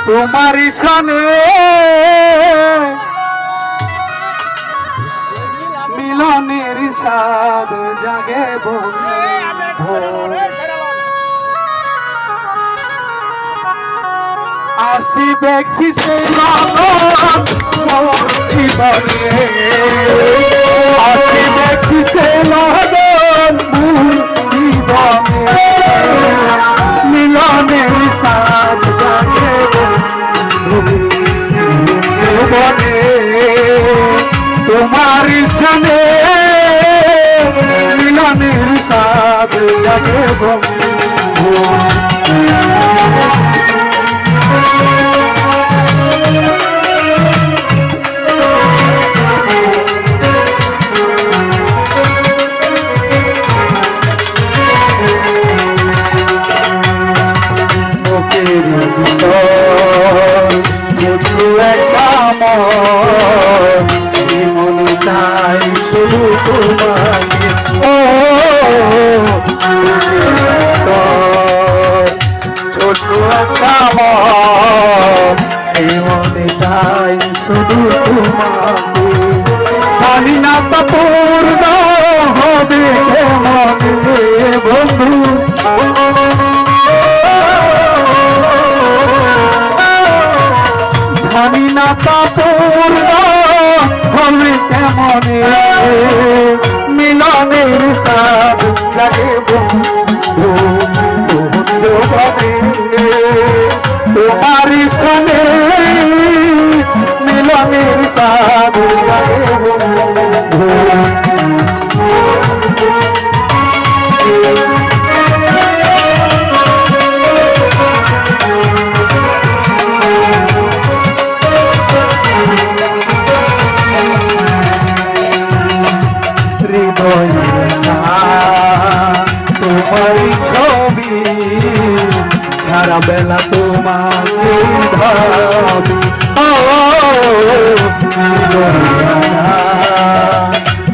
তোমারি সনে মিলনের স্বাদ জাগে আসিবে কিসে লগন মোর জীবনে আসিবে কিসে লগন মোর জীবনে মিলনের স্বাদ জাগে জীবনে তোমার সনে মিলনের স্বাদ জাগে শুধু তোমাকে ছোট একটা মনে চাই শুধু তোমাকে জানি না তা পূর্ণ হবে মনে বন্ধু জানি না তা পূর্ণ হবে কেমনে মিলনের স্বাদ লাগে বন্ধু তোমার সনে মিলনের স্বাদ লাগে বন্ধু তোমার ছবি সারা বেলা তোমাকে ভাবি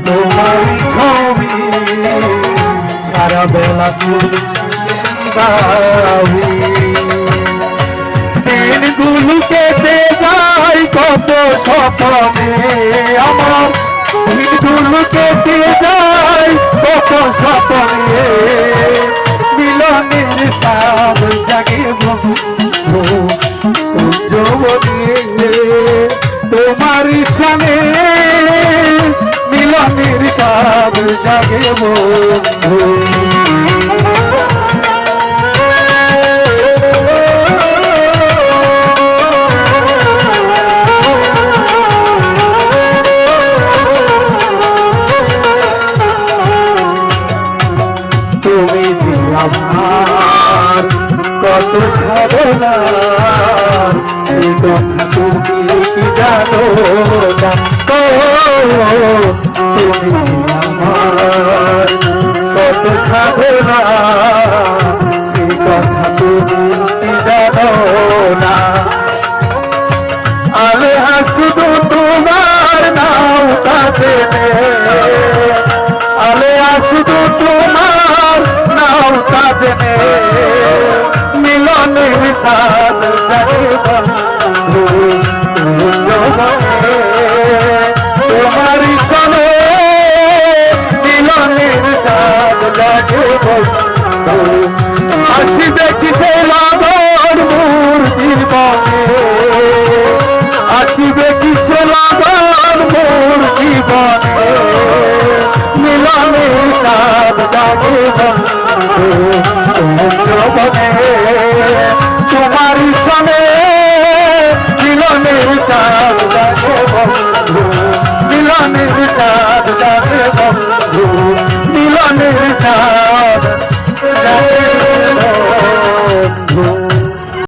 তোমার ছবি সারা বেলা ভাবি দিনগুলো কেটে যায় কত স্বপ্নে আমার দিনগুলো কেটে যায় কত স্বপ্নে মিলনের স্বাদ জাগে তোমার সনে মিলনের স্বাদ জাগে বন্ধু আমার কত সাধনা সে কথা তুমি কি জানো না তুমি আমার কত সাধনা সে কথা তুমি কি জানো না আলে শুধু তোমার নাম কাছে আলে শুধু তোমার নাও কাজে মিলনের স্বাদ জাগে বন্ধু তোমার সনে মিলনের স্বাদ জাগে বন্ধু আসিবে কিসে লগন মোর জীবনে আসিবে কিসে লগন মোর জীবনে মিলনের স্বাদ জাগে বন্ধু